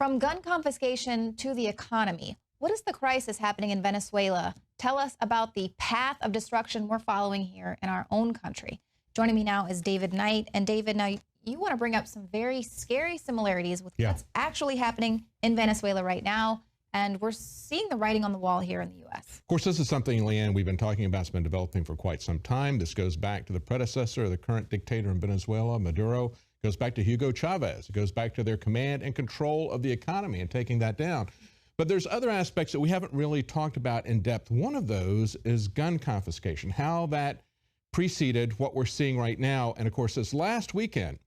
From gun confiscation to the economy, what is the crisis happening in Venezuela? Tell us about the path of destruction we're following here in our own country. Joining me now is David Knight. And David, now you want to bring up some very scary similarities with what's actually happening in Venezuela right now. And we're seeing the writing on the wall here in the U.S. Of course, this is something, Leanne, we've been talking about. It's been developing for quite some time. This goes back to the predecessor, the current dictator in Venezuela, Maduro. It goes back to Hugo Chavez. It goes back to their command and control of the economy and taking that down. But there's other aspects that we haven't really talked about in depth. One of those is gun confiscation, how that preceded what we're seeing right now. And of course, this last weekend,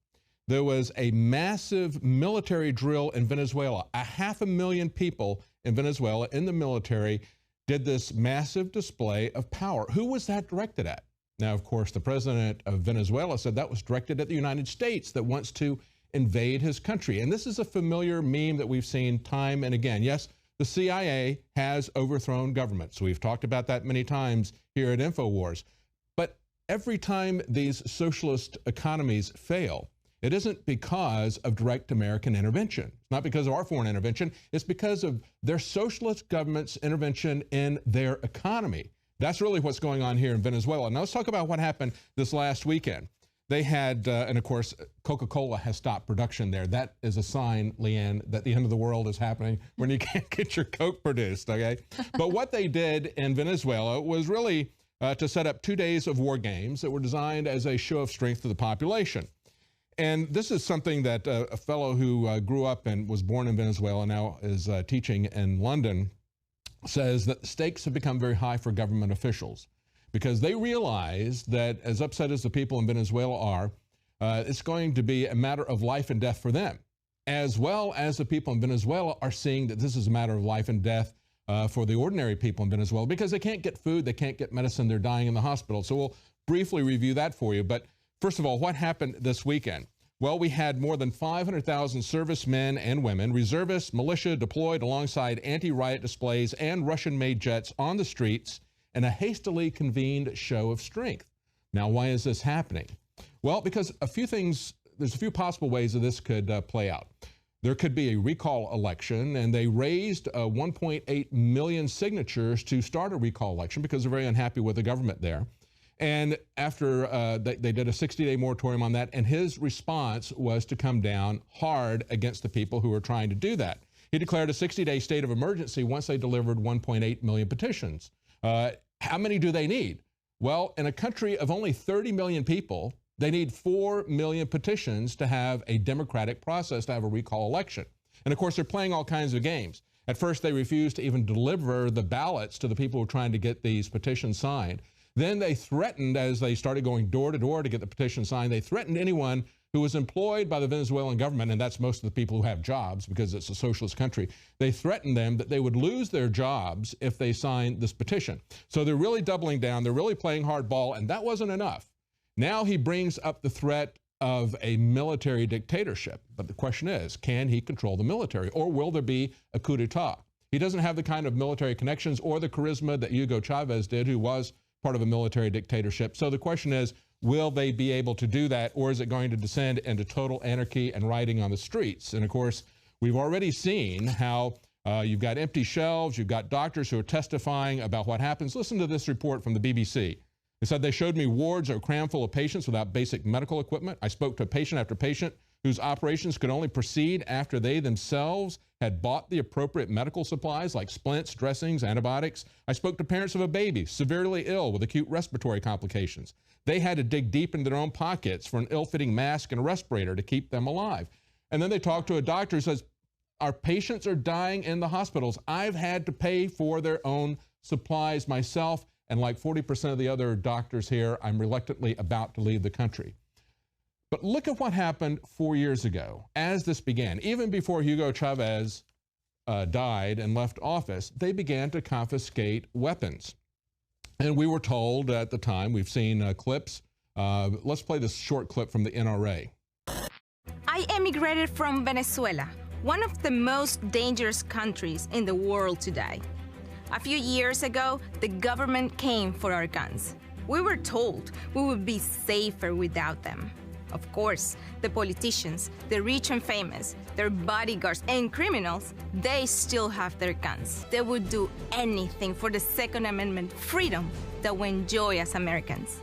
there was a massive military drill in Venezuela. 500,000 people in Venezuela in the military did this massive display of power. Who was that directed at? Now, of course, the president of Venezuela said that was directed at the United States that wants to invade his country. And this is a familiar meme that we've seen time and again. Yes, the CIA has overthrown governments. We've talked about that many times here at InfoWars. But every time these socialist economies fail, it isn't because of direct American intervention. It's not because of our foreign intervention. It's because of their socialist government's intervention in their economy. That's really what's going on here in Venezuela. Now let's talk about what happened this last weekend. They had, and of course, Coca-Cola has stopped production there. That is a sign, Leanne, that the end of the world is happening when you can't get your Coke produced, okay? But what they did in Venezuela was really to set up 2 days of war games that were designed as a show of strength to the population. And this is something that a fellow who grew up and was born in Venezuela, now is teaching in London, says that the stakes have become very high for government officials because they realize that as upset as the people in Venezuela are, it's going to be a matter of life and death for them, as well as the people in Venezuela are seeing that this is a matter of life and death for the ordinary people in Venezuela because they can't get food, they can't get medicine, they're dying in the hospital. So we'll briefly review that for you. But first of all, what happened this weekend? Well, we had more than 500,000 servicemen and women, reservists, militia deployed alongside anti-riot displays and Russian-made jets on the streets in a hastily convened show of strength. Now, why is this happening? Well, because there's a few possible ways that this could play out. There could be a recall election, and they raised 1.8 million signatures to start a recall election because they're very unhappy with the government there. And after they did a 60-day moratorium on that, and his response was to come down hard against the people who were trying to do that. He declared a 60-day state of emergency once they delivered 1.8 million petitions. How many do they need? Well, in a country of only 30 million people, they need 4 million petitions to have a democratic process, to have a recall election. And of course, they're playing all kinds of games. At first, they refused to even deliver the ballots to the people who were trying to get these petitions signed. Then they threatened, as they started going door to door to get the petition signed, they threatened anyone who was employed by the Venezuelan government, and that's most of the people who have jobs because it's a socialist country. They threatened them that they would lose their jobs if they signed this petition. So they're really doubling down. They're really playing hardball, and that wasn't enough. Now he brings up the threat of a military dictatorship. But the question is, can he control the military, or will there be a coup d'etat? He doesn't have the kind of military connections or the charisma that Hugo Chavez did, who was part of a military dictatorship. So the question is, will they be able to do that, or is it going to descend into total anarchy and rioting on the streets? And of course, we've already seen how you've got empty shelves, you've got doctors who are testifying about what happens. Listen to this report from the BBC. They said, they showed me wards that are crammed full of patients without basic medical equipment. I spoke to patient after patient whose operations could only proceed after they themselves had bought the appropriate medical supplies like splints, dressings, antibiotics. I spoke to parents of a baby severely ill with acute respiratory complications. They had to dig deep into their own pockets for an ill-fitting mask and a respirator to keep them alive. And then they talked to a doctor who says, our patients are dying in the hospitals. I've had to pay for their own supplies myself, and like 40% of the other doctors here, I'm reluctantly about to leave the country. But look at what happened 4 years ago as this began. Even before Hugo Chavez died and left office, they began to confiscate weapons. And we were told at the time, we've seen clips. Let's play this short clip from the NRA. I emigrated from Venezuela, one of the most dangerous countries in the world today. A few years ago, the government came for our guns. We were told we would be safer without them. Of course, the politicians, the rich and famous, their bodyguards and criminals, they still have their guns. They would do anything for the Second Amendment freedom that we enjoy as Americans.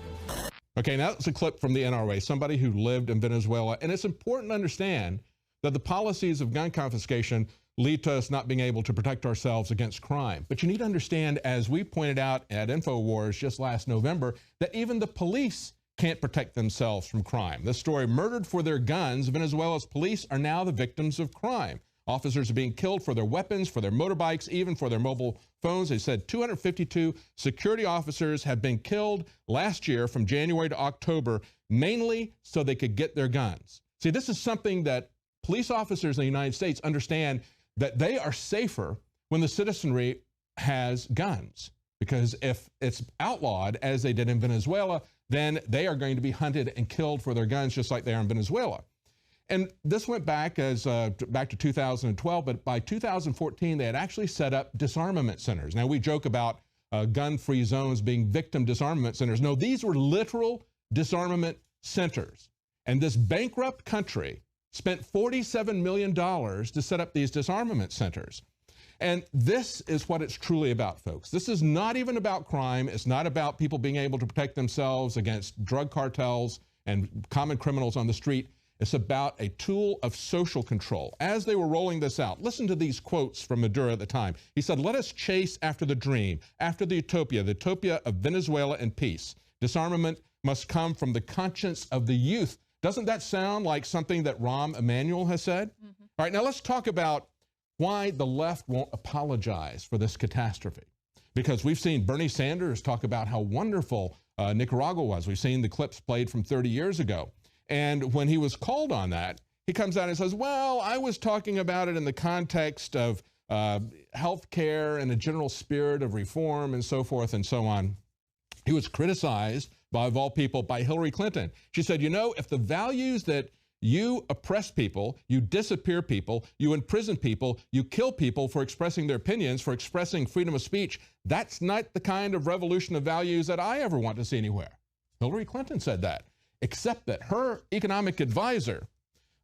Okay, now that's a clip from the NRA, somebody who lived in Venezuela. And it's important to understand that the policies of gun confiscation lead to us not being able to protect ourselves against crime. But you need to understand, as we pointed out at InfoWars just last November, that even the police can't protect themselves from crime. This story, murdered for their guns, Venezuela's police are now the victims of crime. Officers are being killed for their weapons, for their motorbikes, even for their mobile phones. They said 252 security officers have been killed last year from January to October, mainly so they could get their guns. See, this is something that police officers in the United States understand, that they are safer when the citizenry has guns. Because if it's outlawed, as they did in Venezuela, then they are going to be hunted and killed for their guns, just like they are in Venezuela. And this went back back to 2012, but by 2014, they had actually set up disarmament centers. Now, we joke about gun-free zones being victim disarmament centers. No, these were literal disarmament centers. And this bankrupt country spent $47 million to set up these disarmament centers. And this is what it's truly about, folks. This is not even about crime. It's not about people being able to protect themselves against drug cartels and common criminals on the street. It's about a tool of social control. As they were rolling this out, listen to these quotes from Maduro at the time. He said, "Let us chase after the dream, after the utopia of Venezuela and peace. Disarmament must come from the conscience of the youth." Doesn't that sound like something that Rahm Emanuel has said? Mm-hmm. All right, now let's talk about why the left won't apologize for this catastrophe. Because we've seen Bernie Sanders talk about how wonderful Nicaragua was. We've seen the clips played from 30 years ago. And when he was called on that, he comes out and says, well, I was talking about it in the context of health care and a general spirit of reform and so forth and so on. He was criticized by, of all people, by Hillary Clinton. She said, you know, if the values that you oppress people, you disappear people, you imprison people, you kill people for expressing their opinions, for expressing freedom of speech, that's not the kind of revolution of values that I ever want to see anywhere. Hillary Clinton said that. Except that her economic advisor,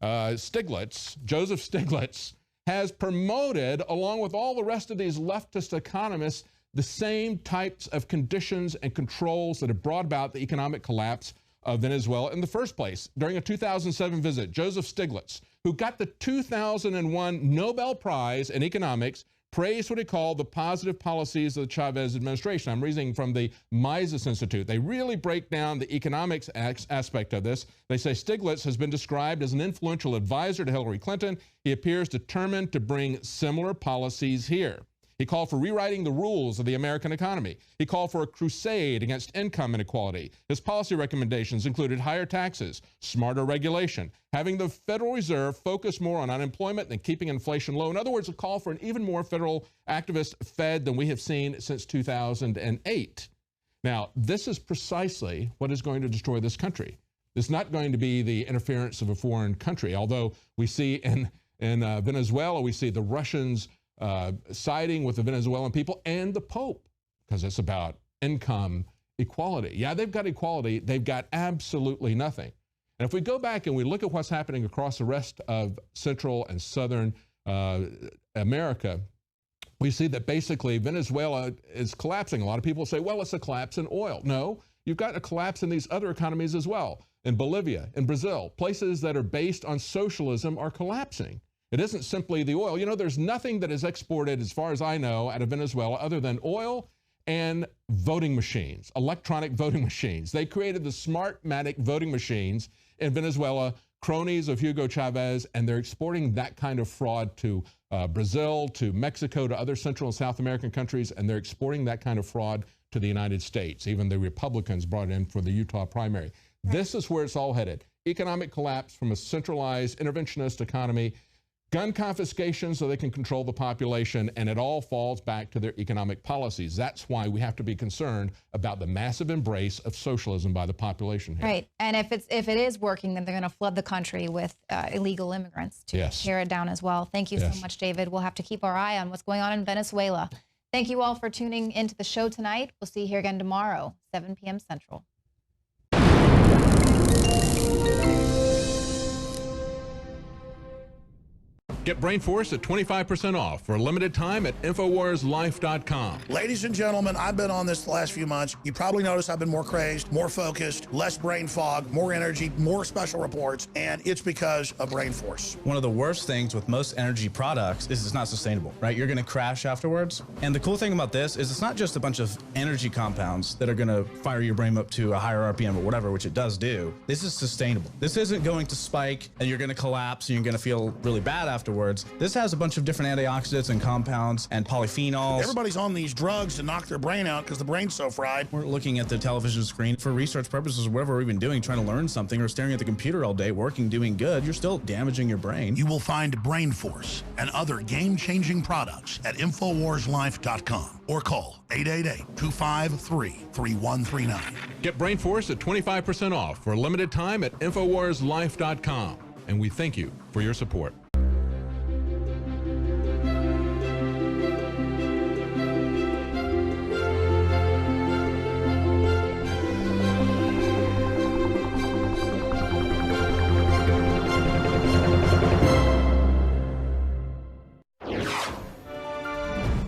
Joseph Stiglitz, has promoted, along with all the rest of these leftist economists, the same types of conditions and controls that have brought about the economic collapse of Venezuela in the first place. During a 2007 visit, Joseph Stiglitz, who got the 2001 Nobel Prize in economics, praised what he called the positive policies of the Chavez administration. I'm reading from the Mises Institute. They really break down the economics aspect of this. They say Stiglitz has been described as an influential advisor to Hillary Clinton. He appears determined to bring similar policies here. He called for rewriting the rules of the American economy. He called for a crusade against income inequality. His policy recommendations included higher taxes, smarter regulation, having the Federal Reserve focus more on unemployment than keeping inflation low. In other words, a call for an even more federal activist Fed than we have seen since 2008. Now, this is precisely what is going to destroy this country. It's not going to be the interference of a foreign country, although we see in Venezuela, we see the Russians siding with the Venezuelan people and the Pope, because it's about income equality. Yeah, they've got equality. They've got absolutely nothing. And if we go back and we look at what's happening across the rest of Central and Southern America, we see that basically Venezuela is collapsing. A lot of people say, well, it's a collapse in oil. No, you've got a collapse in these other economies as well. In Bolivia, in Brazil, places that are based on socialism are collapsing. It isn't simply the oil. You know, there's nothing that is exported, as far as I know, out of Venezuela other than oil and voting machines, electronic voting machines. They created the Smartmatic voting machines in Venezuela, cronies of Hugo Chavez, and they're exporting that kind of fraud to Brazil, to Mexico, to other Central and South American countries, and they're exporting that kind of fraud to the United States. Even the Republicans brought it in for the Utah primary. Right. This is where it's all headed. Economic collapse from a centralized interventionist economy, gun confiscation so they can control the population, and it all falls back to their economic policies. That's why we have to be concerned about the massive embrace of socialism by the population here. Right, and if it is working, then they're going to flood the country with illegal immigrants to tear it down as well. Thank you so much, David. We'll have to keep our eye on what's going on in Venezuela. Thank you all for tuning into the show tonight. We'll see you here again tomorrow, 7 p.m. Central. Get Brain Force at 25% off for a limited time at InfoWarsLife.com. Ladies and gentlemen, I've been on this the last few months. You probably noticed I've been more crazed, more focused, less brain fog, more energy, more special reports, and it's because of Brain Force. One of the worst things with most energy products is it's not sustainable, right? You're gonna crash afterwards. And the cool thing about this is it's not just a bunch of energy compounds that are gonna fire your brain up to a higher RPM or whatever, which it does do. This is sustainable. This isn't going to spike and you're gonna collapse and you're gonna feel really bad afterwards. This has a bunch of different antioxidants and compounds and polyphenols. Everybody's on these drugs to knock their brain out because the brain's so fried. We're looking at the television screen for research purposes or whatever we've been doing, trying to learn something, or staring at the computer all day, working, doing good. You're still damaging your brain. You will find Brain Force and other game-changing products at InfoWarsLife.com or call 888-253-3139. Get Brain Force at 25% off for a limited time at InfoWarsLife.com. And we thank you for your support.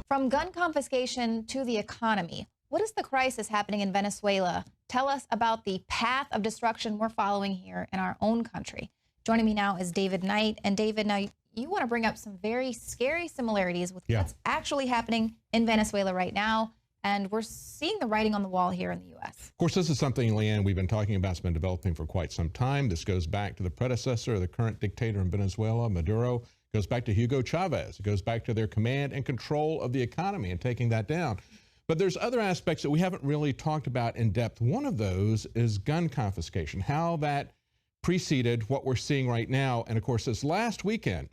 From gun confiscation to the economy, what is the crisis happening in Venezuela? Tell us about the path of destruction we're following here in our own country. Joining me now is David Knight. And David, now you want to bring up some very scary similarities with what's actually happening in Venezuela right now. And we're seeing the writing on the wall here in the U.S. Of course, this is something, Leanne, we've been talking about. It's been developing for quite some time. This goes back to the predecessor of the current dictator in Venezuela, Maduro. It goes back to Hugo Chavez. It goes back to their command and control of the economy and taking that down. But there's other aspects that we haven't really talked about in depth. One of those is gun confiscation, how that preceded what we're seeing right now. And of course, this last weekend,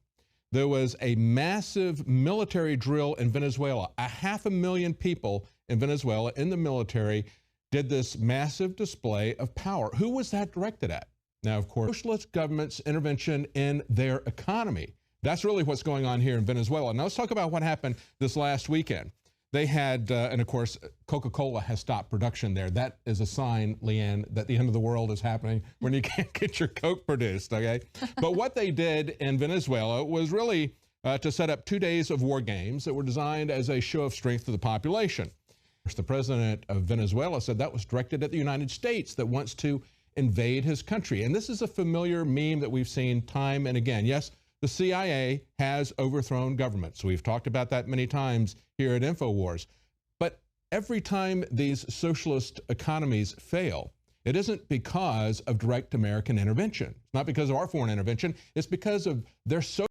there was a massive military drill in Venezuela. 500,000 people in Venezuela in the military did this massive display of power. Who was that directed at? Now, of course, socialist government's intervention in their economy. That's really what's going on here in Venezuela. Now, let's talk about what happened this last weekend. They had, and of course, Coca-Cola has stopped production there. That is a sign, Leanne, that the end of the world is happening when you can't get your Coke produced, okay? But what they did in Venezuela was really to set up 2 days of war games that were designed as a show of strength to the population. The president of Venezuela said that was directed at the United States that wants to invade his country. And this is a familiar meme that we've seen time and again. Yes, the CIA has overthrown governments. We've talked about that many times here at InfoWars. But every time these socialist economies fail, it isn't because of direct American intervention. It's not because of our foreign intervention. It's because of their social